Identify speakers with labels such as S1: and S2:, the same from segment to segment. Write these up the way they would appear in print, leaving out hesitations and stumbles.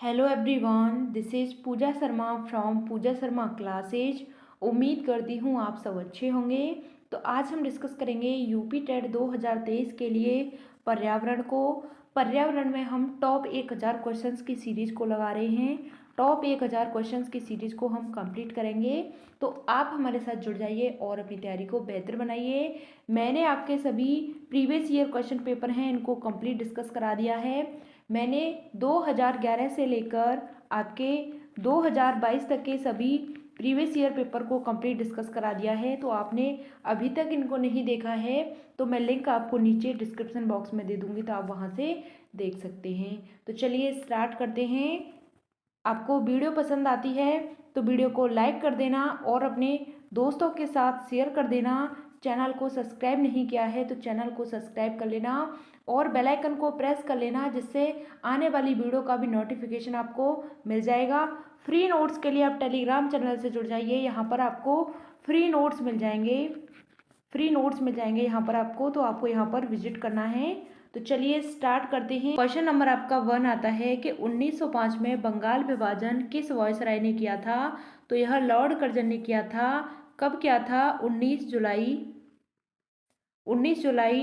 S1: Hello everyone, this is Pooja Sharma from Pooja Sharma classes. उम्मीद करती हूँ आप सब अच्छे होंगे। तो आज हम डिस्कस करेंगे यूपी टेट 2023 के लिए पर्यावरण को। पर्यावरण में हम टॉप 1000 क्वेश्चंस की सीरीज़ को लगा रहे हैं। टॉप 1000 क्वेश्चंस की सीरीज़ को हम कंप्लीट करेंगे। तो आप हमारे साथ जुड़ जाइए और अपनी तैयारी को बेहतर बनाइए। मैंने आपके सभी प्रीवियस ईयर क्वेश्चन पेपर हैं इनको कंप्लीट डिस्कस करा दिया है। मैंने 2011 से लेकर आपके 2022 तक के सभी प्रीवियस ईयर पेपर को कंप्लीट डिस्कस करा दिया है। तो आपने अभी तक इनको नहीं देखा है तो मैं लिंक आपको नीचे डिस्क्रिप्शन बॉक्स में दे दूँगी, तो आप वहाँ से देख सकते हैं। तो चलिए स्टार्ट करते हैं। आपको वीडियो पसंद आती है तो वीडियो को लाइक कर देना और अपने दोस्तों के साथ शेयर कर देना। चैनल को सब्सक्राइब नहीं किया है तो चैनल को सब्सक्राइब कर लेना और बेल आइकन को प्रेस कर लेना, जिससे आने वाली वीडियो का भी नोटिफिकेशन आपको मिल जाएगा। फ्री नोट्स के लिए आप टेलीग्राम चैनल से जुड़ जाइए, यहाँ पर आपको फ्री नोट्स मिल जाएंगे। यहाँ पर आपको, तो आपको यहाँ पर विजिट करना है। तो चलिए स्टार्ट करते हैं। क्वेश्चन नंबर आपका 1 आता है कि 1905 में बंगाल विभाजन किस वायसराय ने किया था? तो यह लॉर्ड कर्जन ने किया था। कब किया था? 19 जुलाई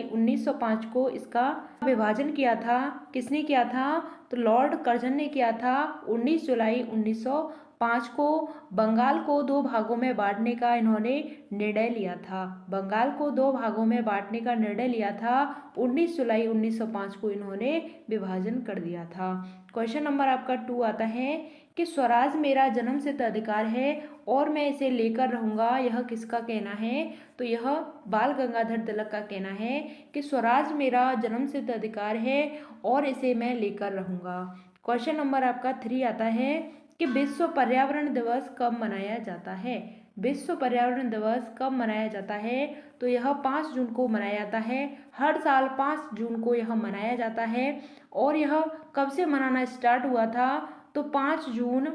S1: 1905 को इसका विभाजन किया था। किसने किया था? तो लॉर्ड कर्जन ने किया था 19 जुलाई 1905 को। बंगाल को दो भागों में बांटने का इन्होंने निर्णय लिया था। बंगाल को दो भागों में बांटने का निर्णय लिया था। 19 जुलाई 1905 को इन्होंने विभाजन कर दिया था। क्वेश्चन नंबर आपका 2 आता है कि स्वराज मेरा जन्मसिद्ध अधिकार है और मैं इसे लेकर रहूँगा, यह किसका कहना है? तो यह बाल गंगाधर तिलक का कहना है कि स्वराज मेरा जन्मसिद्ध अधिकार है और इसे मैं लेकर रहूँगा। क्वेश्चन नंबर आपका 3 आता है कि विश्व पर्यावरण दिवस कब मनाया जाता है? विश्व पर्यावरण दिवस कब मनाया जाता है? तो यह 5 जून को मनाया जाता है। हर साल 5 जून को यह मनाया जाता है। और यह कब से मनाना स्टार्ट हुआ था? तो 5 जून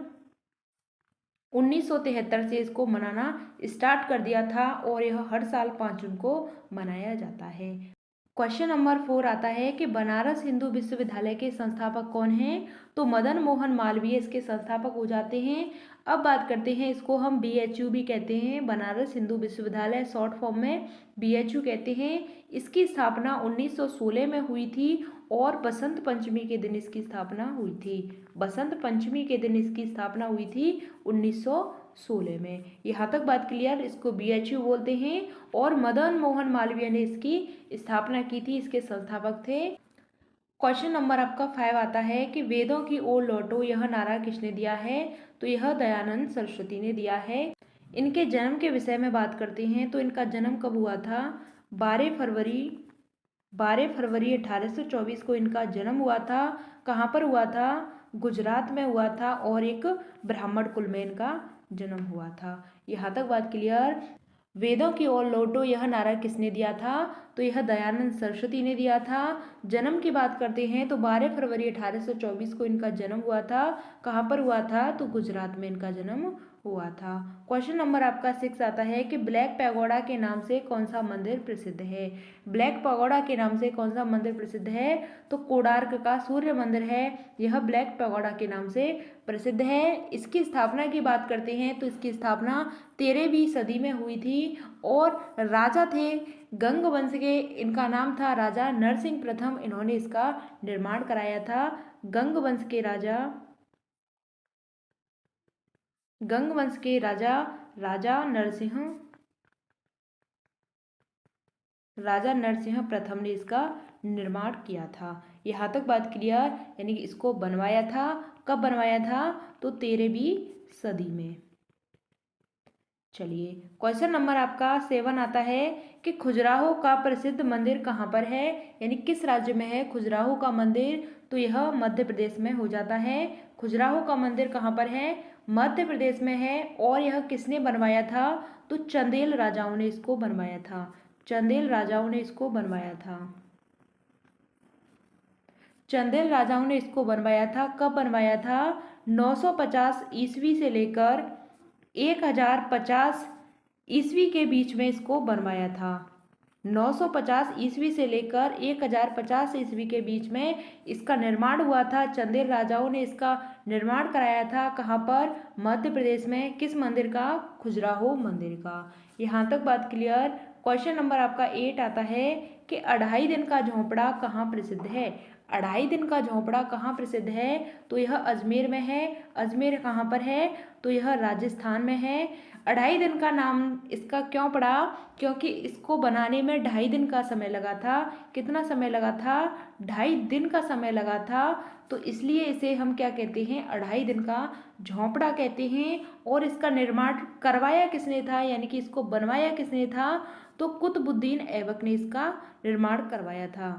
S1: 1973 से इसको मनाना स्टार्ट कर दिया था और यह हर साल 5 जून को मनाया जाता है। क्वेश्चन नंबर 4 आता है कि बनारस हिंदू विश्वविद्यालय के संस्थापक कौन हैं? तो मदन मोहन मालवीय इसके संस्थापक हो जाते हैं। अब बात करते हैं, इसको हम BHU भी कहते हैं, बनारस हिंदू विश्वविद्यालय शॉर्ट फॉर्म में BHU कहते हैं। इसकी स्थापना 1916 में हुई थी और बसंत पंचमी के दिन इसकी स्थापना हुई थी। बसंत पंचमी के दिन इसकी स्थापना हुई थी 1916 में। यहाँ तक बात क्लियर? इसको BHU बोलते हैं और मदन मोहन मालवीय ने इसकी स्थापना की थी, इसके संस्थापक थे। क्वेश्चन नंबर आपका 5 आता है कि वेदों की ओर लौटो, यह नारा किसने दिया है? तो यह दयानंद सरस्वती ने दिया है। इनके जन्म के विषय में बात करते हैं तो इनका जन्म कब हुआ था? 12 फरवरी 1824 को इनका जन्म हुआ था। कहाँ पर हुआ था? गुजरात में हुआ था और एक ब्राह्मण कुल में इनका जन्म हुआ था। यहाँ तक बात क्लियर? वेदों की ओर लौटो यह नारा किसने दिया था? तो यह दयानंद सरस्वती ने दिया था। जन्म की बात करते हैं तो 12 फरवरी 1824 को इनका जन्म हुआ था। कहाँ पर हुआ था? तो गुजरात में इनका जन्म हुआ था। क्वेश्चन नंबर आपका 6 आता है कि ब्लैक पैगोडा के नाम से कौन सा मंदिर प्रसिद्ध है? ब्लैक पैगोडा के नाम से कौन सा मंदिर प्रसिद्ध है? तो कोणार्क का सूर्य मंदिर है, यह ब्लैक पैगोडा के नाम से प्रसिद्ध है। इसकी स्थापना की बात करते हैं तो इसकी स्थापना 13वीं सदी में हुई थी और राजा थे गंग वंश के, इनका नाम था राजा नरसिंह प्रथम, इन्होंने इसका निर्माण कराया था। गंग वंश के राजा नरसिंह प्रथम ने इसका निर्माण किया था। यहाँ तक बात क्लियर? यानी कि इसको बनवाया था। कब बनवाया था? तो 13वीं सदी में। चलिए क्वेश्चन नंबर आपका 7 आता है कि खजुराहो का प्रसिद्ध मंदिर कहाँ पर है, यानी किस राज्य में है खजुराहो का मंदिर? तो यह मध्य प्रदेश में हो जाता है। खजुराहो का मंदिर कहाँ पर है? मध्य प्रदेश में है। और यह किसने बनवाया था? तो चंदेल राजाओं ने इसको बनवाया था। चंदेल राजाओं ने इसको बनवाया था। चंदेल राजाओं ने इसको बनवाया था। कब बनवाया था? 950 ईस्वी से लेकर 1050 ईस्वी के बीच में इसको बनवाया था। 950 ईस्वी से लेकर 1050 ईस्वी के बीच में इसका निर्माण हुआ था। चंदेल राजाओं ने इसका निर्माण कराया था। कहाँ पर? मध्य प्रदेश में। किस मंदिर का? खजुराहो मंदिर का। यहाँ तक बात क्लियर। क्वेश्चन नंबर आपका 8 आता है कि 2.5 दिन का झोंपड़ा कहाँ प्रसिद्ध है? 2.5 दिन का झोंपड़ा कहाँ प्रसिद्ध है? तो यह अजमेर में है। अजमेर कहाँ पर है? तो यह राजस्थान में है। 2.5 दिन का नाम इसका क्यों पड़ा? क्योंकि इसको बनाने में 2.5 दिन का समय लगा था। कितना समय लगा था? 2.5 दिन का समय लगा था। तो इसलिए इसे हम क्या कहते हैं? 2.5 दिन का झोंपड़ा कहते हैं। और इसका निर्माण करवाया किसने था, यानी कि इसको बनवाया किसने था? तो कुतुबुद्दीन ऐबक ने इसका निर्माण करवाया था।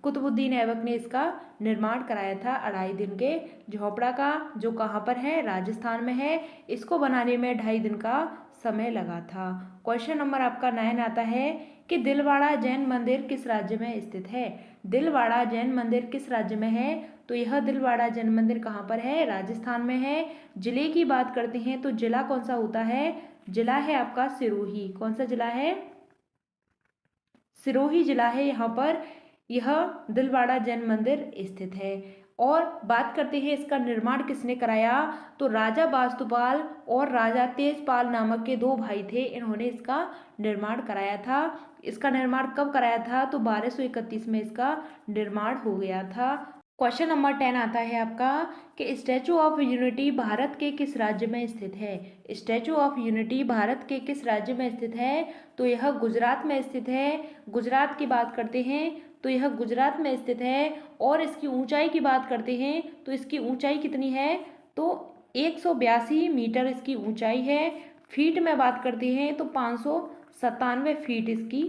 S1: कुतुबुद्दीन ऐबक ने इसका निर्माण कराया था 2.5 दिन के झोपड़ा का, जो कहाँ पर है? राजस्थान में है। इसको बनाने में 2.5 दिन का समय लगा था। क्वेश्चन नंबर आपका 9 आता है कि दिलवाड़ा जैन मंदिर किस राज्य में स्थित है? दिलवाड़ा जैन मंदिर किस राज्य में है? तो यह दिलवाड़ा जैन मंदिर कहाँ पर है? राजस्थान में है। जिले की बात करते हैं तो जिला कौन सा होता है? जिला है आपका सिरोही। कौन सा जिला है? सिरोही जिला है यहाँ पर यह दिलवाड़ा जैन मंदिर स्थित है। और बात करते हैं इसका निर्माण किसने कराया? तो राजा वास्तुपाल और राजा तेजपाल नामक के 2 भाई थे। इन्होंने इसका निर्माण कराया था। इसका निर्माण कब कराया था? तो 1231 में इसका निर्माण हो गया था। क्वेश्चन नंबर 10 आता है आपका कि स्टैचू ऑफ यूनिटी भारत के किस राज्य में स्थित है? स्टैचू ऑफ यूनिटी भारत के किस राज्य में स्थित है? तो यह गुजरात में स्थित है। गुजरात की बात करते हैं तो यह गुजरात में स्थित है। और इसकी ऊंचाई की बात करते हैं तो इसकी ऊंचाई कितनी है? तो 182 मीटर इसकी ऊंचाई है। फीट में बात करते हैं तो 597 फीट इसकी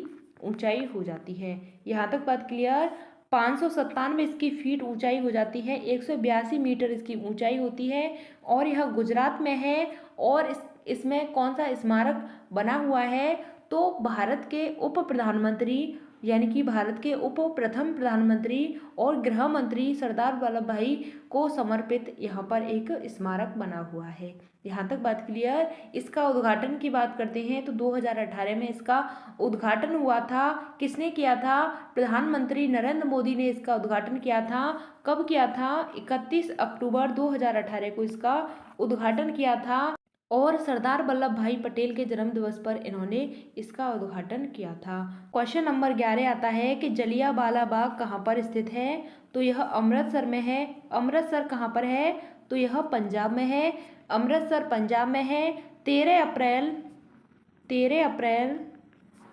S1: ऊंचाई हो जाती है। यहाँ तक बात क्लियर। 597 इसकी फीट ऊंचाई हो जाती है। 182 मीटर इसकी ऊंचाई होती है। और यह गुजरात में है। और इसमें कौन सा स्मारक बना हुआ है? तो भारत के उप प्रधानमंत्री, यानी कि भारत के उप प्रथम प्रधानमंत्री और गृह मंत्री सरदार वल्लभ भाई को समर्पित यहाँ पर एक स्मारक बना हुआ है। यहाँ तक बात क्लियर। इसका उद्घाटन की बात करते हैं तो 2018 में इसका उद्घाटन हुआ था। किसने किया था? प्रधानमंत्री नरेंद्र मोदी ने इसका उद्घाटन किया था। कब किया था? 31 अक्टूबर 2018 को इसका उद्घाटन किया था। और सरदार वल्लभ भाई पटेल के जन्म दिवस पर इन्होंने इसका उद्घाटन किया था। क्वेश्चन नंबर 11 आता है कि जलियांवाला बाग कहाँ पर स्थित है? तो यह अमृतसर में है। अमृतसर कहाँ पर है? तो यह पंजाब में है। अमृतसर पंजाब में है। 13 अप्रैल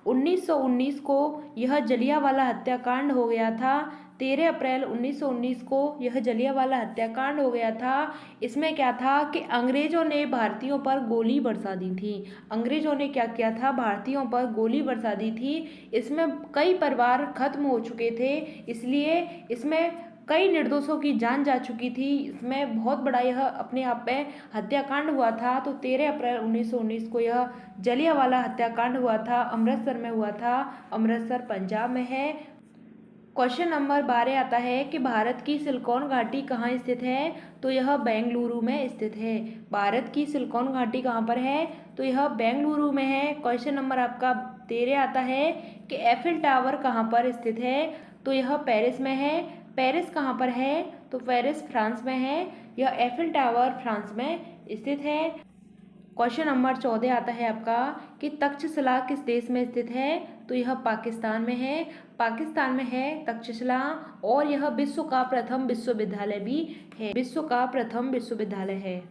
S1: 1919 को यह जलियांवाला हत्याकांड हो गया था। 13 अप्रैल 1919 को यह जलियांवाला हत्याकांड हो गया था। इसमें क्या था कि अंग्रेजों ने भारतीयों पर गोली बरसा दी थी। अंग्रेजों ने क्या किया था? भारतीयों पर गोली बरसा दी थी। इसमें कई परिवार खत्म हो चुके थे, इसलिए इसमें कई निर्दोषों की जान जा चुकी थी। इसमें बहुत बड़ा यह अपने आप में हत्याकांड हुआ था। तो 13 अप्रैल 1919 को यह जलियांवाला हत्याकांड हुआ था। अमृतसर में हुआ था। अमृतसर पंजाब में है। क्वेश्चन नंबर 12 आता है कि भारत की सिलिकॉन घाटी कहाँ स्थित है? तो यह बेंगलुरु में स्थित है। भारत की सिलिकॉन घाटी कहाँ पर है? तो यह बेंगलुरु में है। क्वेश्चन नंबर आपका 13 आता है कि एफिल टावर कहाँ पर स्थित है? तो यह पेरिस में है। पेरिस कहाँ पर है? तो पेरिस फ्रांस में है। यह एफिल टावर फ्रांस में स्थित है। क्वेश्चन नंबर 14 आता है आपका कि तक्षशिला किस देश में स्थित है? तो यह पाकिस्तान में है। पाकिस्तान में है तक्षशिला। और यह विश्व का प्रथम विश्वविद्यालय भी है। विश्व का प्रथम विश्वविद्यालय है।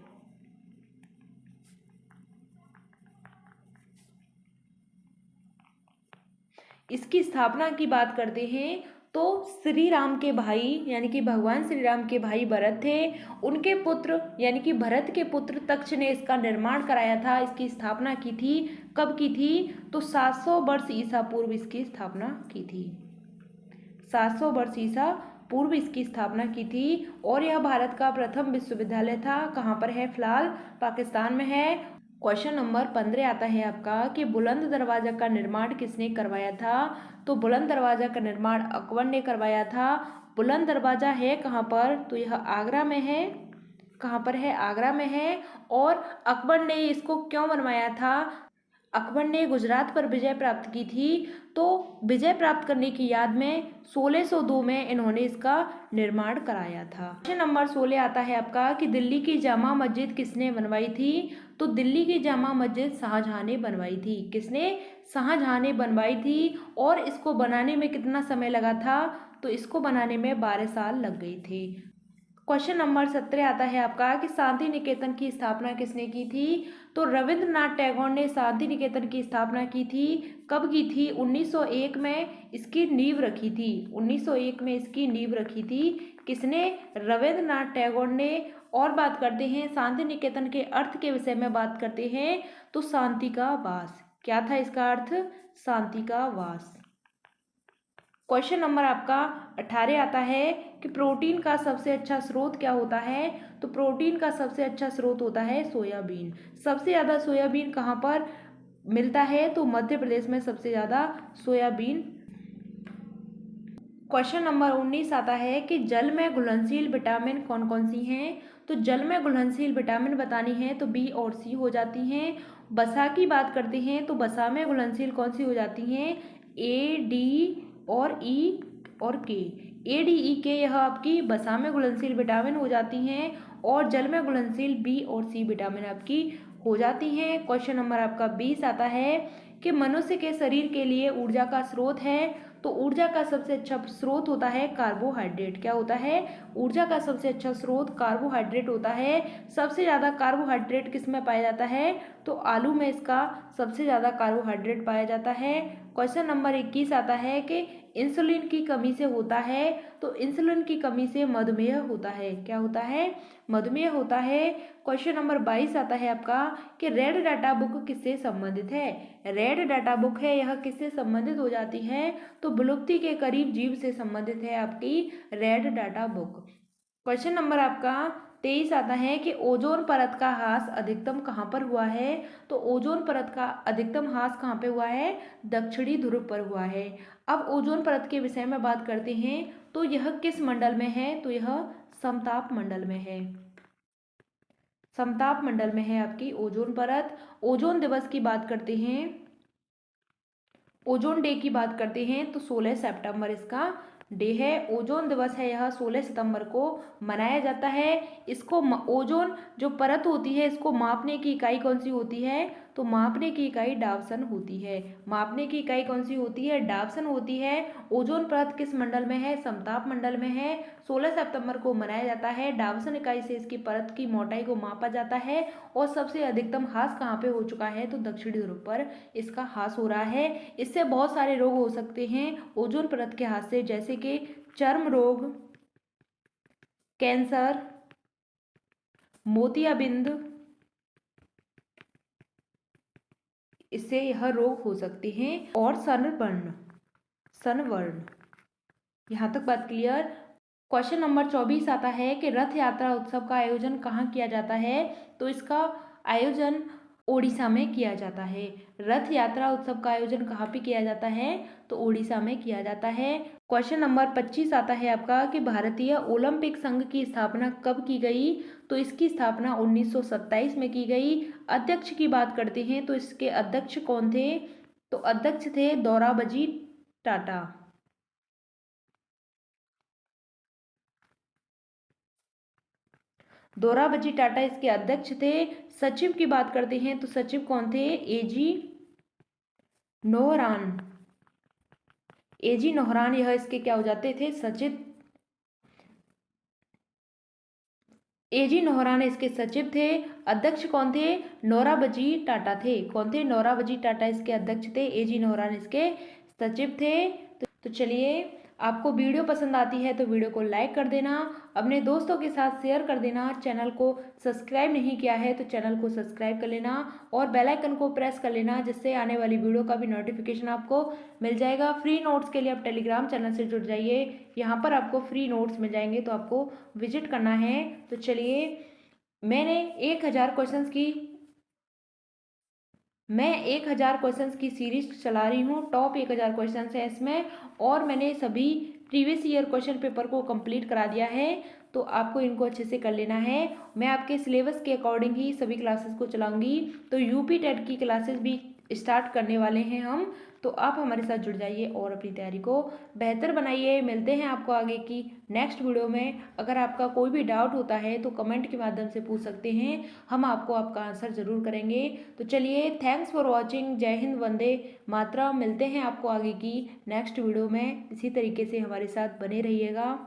S1: इसकी स्थापना की बात करते हैं तो श्री राम के भाई, यानी कि भगवान श्री राम के भाई भरत थे। उनके पुत्र यानी कि भरत के पुत्र तक्ष ने इसका निर्माण कराया था। इसकी स्थापना की थी। कब की थी? तो 700 वर्ष ईसा पूर्व इसकी स्थापना की थी। 700 वर्ष ईसा पूर्व इसकी स्थापना की थी। और यह भारत का प्रथम विश्वविद्यालय था। कहाँ पर है? फिलहाल पाकिस्तान में है। क्वेश्चन नंबर 15 आता है आपका कि बुलंद दरवाजा का निर्माण किसने करवाया था? तो बुलंद दरवाजा का निर्माण अकबर ने करवाया था। बुलंद दरवाजा है कहाँ पर? तो यह आगरा में है। कहाँ पर है? आगरा में है। और अकबर ने इसको क्यों बनवाया था? अकबर ने गुजरात पर विजय प्राप्त की थी, तो विजय प्राप्त करने की याद में 1602 में इन्होंने इसका निर्माण कराया था। क्वेश्चन नंबर 16 आता है आपका कि दिल्ली की जामा मस्जिद किसने बनवाई थी? तो दिल्ली की जामा मस्जिद शाहजहां ने बनवाई थी। किसने? शाहजहां ने बनवाई थी। और इसको बनाने में कितना समय लगा था? तो इसको बनाने में 12 साल लग गए थे। क्वेश्चन नंबर 17 आता है आपका कि शांति निकेतन की स्थापना किसने की थी? तो रविंद्रनाथ टैगोर ने शांति निकेतन की स्थापना की थी। कब की थी? 1901 में इसकी नींव रखी थी। 1901 में इसकी नींव रखी थी। किसने? रविंद्रनाथ टैगोर ने। और बात करते हैं शांति निकेतन के अर्थ के विषय में बात करते हैं, तो शांति का वास। क्या था इसका अर्थ? शांति का वास। क्वेश्चन नंबर आपका 18 आता है कि प्रोटीन का सबसे अच्छा स्रोत क्या होता है? तो प्रोटीन का सबसे अच्छा स्रोत होता है सोयाबीन। सबसे ज़्यादा सोयाबीन कहाँ पर मिलता है? तो मध्य प्रदेश में सबसे ज़्यादा सोयाबीन। क्वेश्चन नंबर 19 आता है कि जल में घुलनशील विटामिन कौन कौन सी हैं? तो जल में घुलनशील विटामिन बतानी है तो बी और सी हो जाती हैं। वसा की बात करते हैं तो वसा में घुलनशील कौन सी हो जाती हैं? ए, डी और ई और के। ए, डी, ई, के यह आपकी वसा में घुलनशील विटामिन हो जाती हैं। और जल में घुलनशील बी और सी विटामिन आपकी हो जाती हैं। क्वेश्चन नंबर आपका 20 आता है कि मनुष्य के शरीर के लिए ऊर्जा का स्रोत है। तो ऊर्जा का सबसे अच्छा स्रोत होता है कार्बोहाइड्रेट। क्या होता है? ऊर्जा का सबसे अच्छा स्रोत कार्बोहाइड्रेट होता है। सबसे ज़्यादा कार्बोहाइड्रेट किस में पाया जाता है? तो आलू में इसका सबसे ज़्यादा कार्बोहाइड्रेट पाया जाता है। क्वेश्चन नंबर 21 आता है कि इंसुलिन की कमी से होता है। तो इंसुलिन की कमी से मधुमेह होता है। क्या होता है? मधुमेह होता है। क्वेश्चन नंबर 22 आता है आपका कि रेड डाटा बुक किससे संबंधित है? रेड डाटा बुक है यह किससे संबंधित हो जाती है? तो विलुप्ति के करीब जीव से संबंधित है आपकी red data book. Question number आपका 23 आता है कि ओजोन परत का ह्रास अधिकतम कहाँ पर हुआ है? तो ओजोन परत का अधिकतम ह्रास कहाँ पे हुआ है? दक्षिणी ध्रुव पर हुआ है। अब ओजोन परत के विषय में बात करते हैं तो यह किस मंडल में है? तो यह समताप मंडल में है। समताप मंडल में है आपकी ओजोन परत। ओजोन दिवस की बात करते हैं, ओजोन डे की बात करते हैं तो 16 सितंबर इसका डे है। ओजोन दिवस है यह 16 सितंबर को मनाया जाता है। इसको ओजोन जो परत होती है इसको मापने की इकाई कौन सी होती है? तो मापने की इकाई डावसन होती है। मापने की इकाई कौन सी होती है? डावसन होती है। ओजोन परत किस मंडल में है? समताप मंडल में है। 16 सितंबर को मनाया जाता है। डावसन इकाई से इसकी परत की मोटाई को मापा जाता है। और सबसे अधिकतम ह्रास कहाँ पे हो चुका है? तो दक्षिणी ध्रुव पर इसका ह्रास हो रहा है। इससे बहुत सारे रोग हो सकते हैं ओजोन परत के ह्रास से, जैसे कि चर्म रोग, कैंसर, मोतियाबिंद, इससे यह रोग हो सकते हैं। और सनबर्न, सनबर्न। यहाँ तक बात क्लियर। क्वेश्चन नंबर 24 आता है कि रथ यात्रा उत्सव का आयोजन कहाँ किया जाता है? तो इसका आयोजन ओडिशा में किया जाता है। रथ यात्रा उत्सव का आयोजन कहाँ पे किया जाता है? तो ओडिशा में किया जाता है। क्वेश्चन नंबर 25 आता है आपका कि भारतीय ओलंपिक संघ की स्थापना कब की गई? तो इसकी स्थापना 1927 में की गई। अध्यक्ष की बात करते हैं तो इसके अध्यक्ष कौन थे? तो अध्यक्ष थे दोराबजी टाटा। दोराबजी टाटा इसके अध्यक्ष थे। सचिव की बात करते हैं तो सचिव कौन थे? एजी नोहरान। एजी नोहरान यह इसके क्या हो जाते थे? सचिव। एजी नोहरान इसके सचिव थे। अध्यक्ष कौन थे? नोराबजी टाटा थे। कौन थे? नोराबजी टाटा इसके अध्यक्ष थे। एजी नोहरान इसके सचिव थे। तो चलिए, आपको वीडियो पसंद आती है तो वीडियो को लाइक कर देना, अपने दोस्तों के साथ शेयर कर देना। चैनल को सब्सक्राइब नहीं किया है तो चैनल को सब्सक्राइब कर लेना और बेल आइकन को प्रेस कर लेना, जिससे आने वाली वीडियो का भी नोटिफिकेशन आपको मिल जाएगा। फ्री नोट्स के लिए आप टेलीग्राम चैनल से जुड़ जाइए, यहाँ पर आपको फ्री नोट्स मिल जाएंगे, तो आपको विजिट करना है। तो चलिए, मैंने 1000 क्वेश्चंस की सीरीज चला रही हूँ। टॉप 1000 क्वेश्चंस है इसमें, और मैंने सभी प्रीवियस ईयर क्वेश्चन पेपर को कंप्लीट करा दिया है, तो आपको इनको अच्छे से कर लेना है। मैं आपके सिलेबस के अकॉर्डिंग ही सभी क्लासेस को चलाऊंगी। तो यूपी टेट की क्लासेस भी स्टार्ट करने वाले हैं हम, तो आप हमारे साथ जुड़ जाइए और अपनी तैयारी को बेहतर बनाइए। मिलते हैं आपको आगे की नेक्स्ट वीडियो में। अगर आपका कोई भी डाउट होता है तो कमेंट के माध्यम से पूछ सकते हैं, हम आपको आपका आंसर ज़रूर करेंगे। तो चलिए, थैंक्स फॉर वॉचिंग। जय हिंद, वंदे मातरम। मिलते हैं आपको आगे की नेक्स्ट वीडियो में। इसी तरीके से हमारे साथ बने रहिएगा।